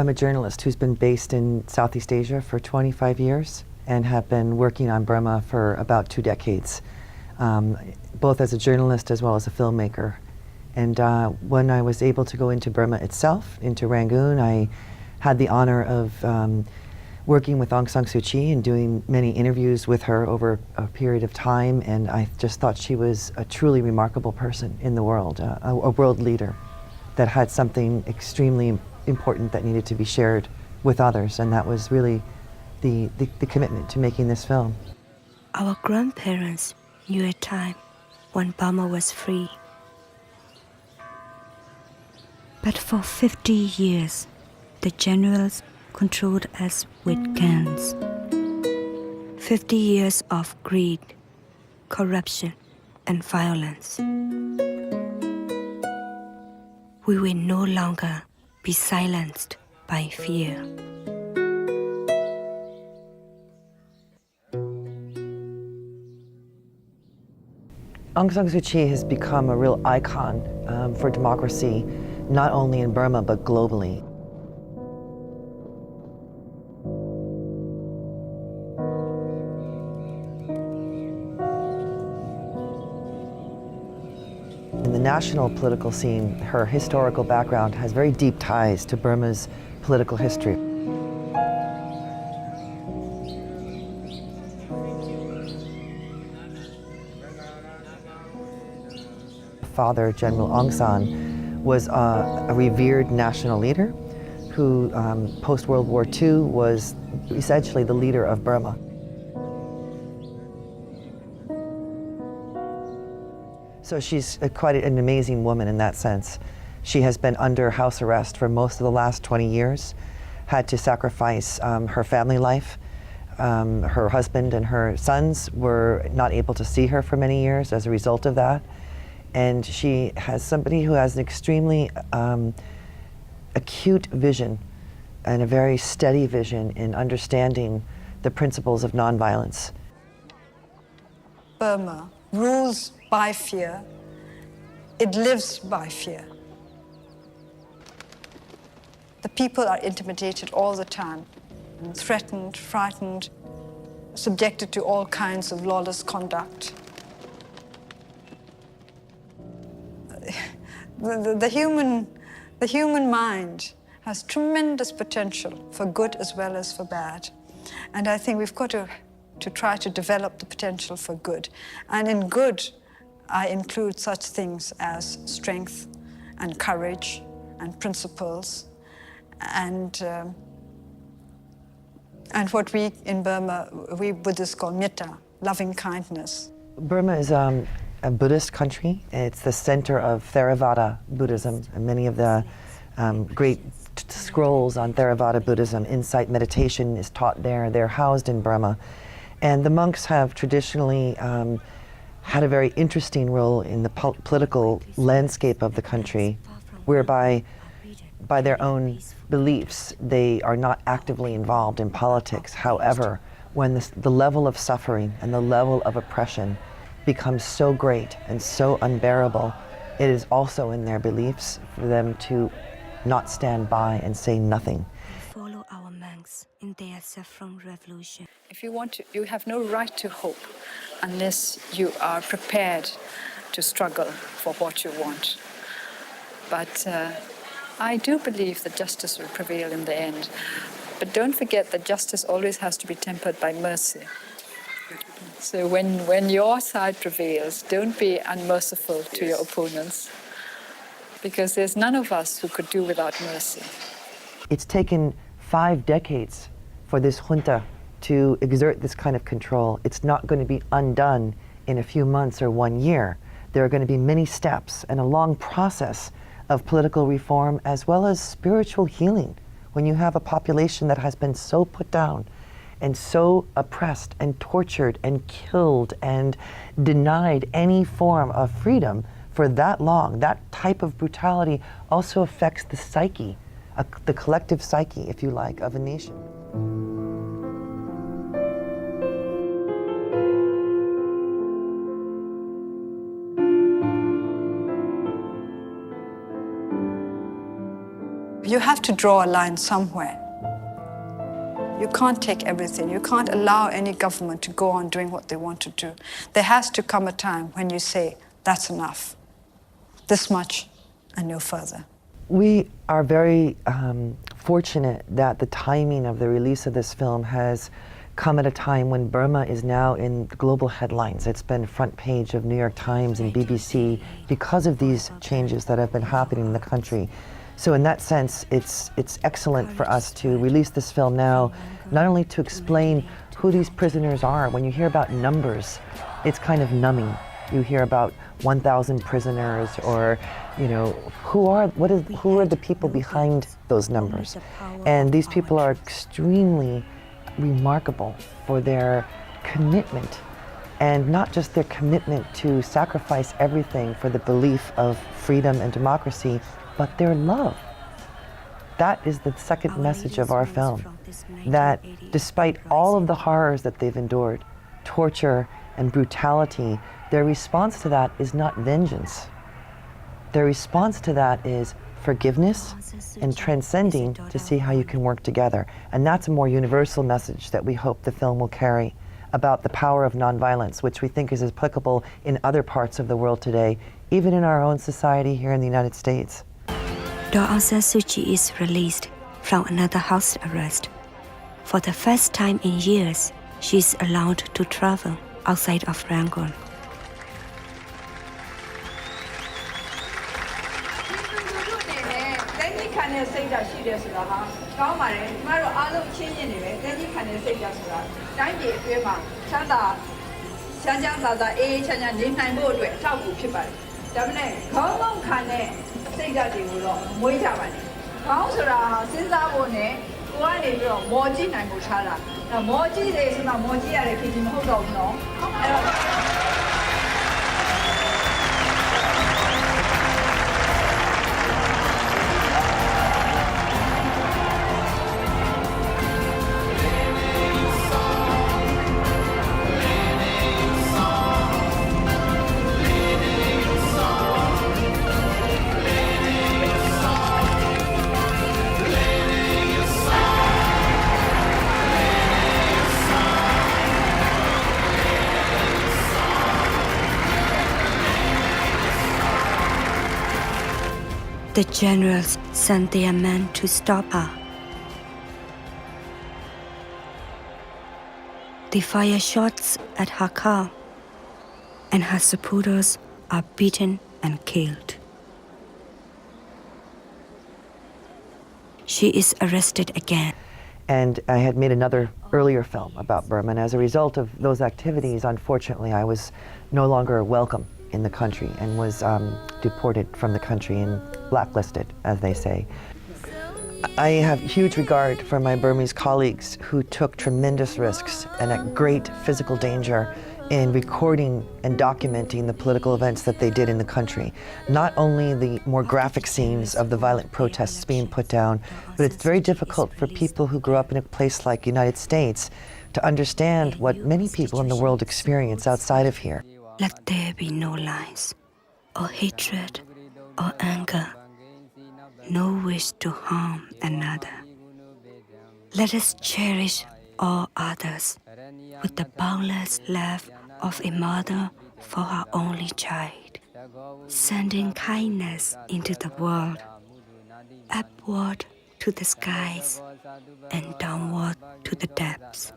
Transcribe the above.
I'm a journalist who's been based in Southeast Asia for 25 years and have been working on Burma for about 2 decades, both as a journalist as well as a filmmaker. And when I was able to go into Burma itself, into Rangoon, I had the honor of working with Aung San Suu Kyi and doing many interviews with her over a period of time, and I just thought she was a truly remarkable person in the world, a world leader that had something extremely important that needed to be shared with others, and that was really the commitment to making this film. Our grandparents knew a time when Burma was free. But for 50 years, the generals controlled us with guns. 50 years of greed, corruption, and violence. We will no longer be silenced by fear. Aung San Suu Kyi has become a real icon for democracy, not only in Burma, but globally. In the national political scene, her historical background has very deep ties to Burma's political history. Father, General Aung San, was a revered national leader who, post-World War II, was essentially the leader of Burma. So she's quite an amazing woman in that sense. She has been under house arrest for most of the last 20 years, had to sacrifice her family life. Her husband and her sons were not able to see her for many years as a result of that. And she has somebody who has an extremely acute vision and a very steady vision in understanding the principles of nonviolence. Burma rules by fear. It lives by fear. The people are intimidated all the time, threatened, frightened, subjected to all kinds of lawless conduct. The human mind has tremendous potential for good as well as for bad. And I think we've got to try to develop the potential for good. And in good, I include such things as strength and courage and principles and what we in Burma, we Buddhists call metta, loving kindness. Burma is a Buddhist country. It's the center of Theravada Buddhism, and many of the great scrolls on Theravada Buddhism, insight meditation is taught there. They're housed in Burma. And the monks have traditionally had a very interesting role in the political landscape of the country, whereby by their own beliefs, they are not actively involved in politics. However, when the level of suffering and the level of oppression becomes so great and so unbearable, it is also in their beliefs for them to not stand by and say nothing. Follow our monks in their saffron revolution. If you want to, you have no right to hope unless you are prepared to struggle for what you want. But I do believe that justice will prevail in the end. But don't forget that justice always has to be tempered by mercy. So when your side prevails, don't be unmerciful to your opponents, because there's none of us who could do without mercy. It's taken 5 decades for this junta to exert this kind of control. It's not going to be undone in a few months or 1 year. There are going to be many steps and a long process of political reform as well as spiritual healing. When you have a population that has been so put down and so oppressed and tortured and killed and denied any form of freedom for that long, that type of brutality also affects the psyche, the collective psyche, if you like, of a nation. You have to draw a line somewhere. You can't take everything. You can't allow any government to go on doing what they want to do. There has to come a time when you say, that's enough. This much and no further. We are very fortunate that the timing of the release of this film has come at a time when Burma is now in global headlines. It's been front page of New York Times and BBC because of these changes that have been happening in the country. So in that sense, it's excellent for us to release this film now, not only to explain who these prisoners are. When you hear about numbers, it's kind of numbing. You hear about 1,000 prisoners, or, you know, who are the people behind those numbers? And these people are extremely remarkable for their commitment, and not just their commitment to sacrifice everything for the belief of freedom and democracy, but their love. That is the second message of our film, that despite all of the horrors that they've endured, torture and brutality, their response to that is not vengeance. Their response to that is forgiveness and transcending to see how you can work together. And that's a more universal message that we hope the film will carry about the power of nonviolence, which we think is applicable in other parts of the world today, even in our own society here in the United States. Aung San Suu Kyi is released from another house arrest. For the first time in years, she is allowed to travel outside of Rangoon. The generals sent their men to stop her. They fire shots at her car, and her supporters are beaten and killed. She is arrested again. And I had made another earlier film about Burma, and as a result of those activities, unfortunately, I was no longer welcome in the country and was deported from the country and blacklisted, as they say. I have huge regard for my Burmese colleagues who took tremendous risks and at great physical danger in recording and documenting the political events that they did in the country. Not only the more graphic scenes of the violent protests being put down, but it's very difficult for people who grew up in a place like the United States to understand what many people in the world experience outside of here. Let there be no lies, or hatred, or anger, no wish to harm another. Let us cherish all others with the boundless love of a mother for her only child, sending kindness into the world, upward to the skies and downward to the depths.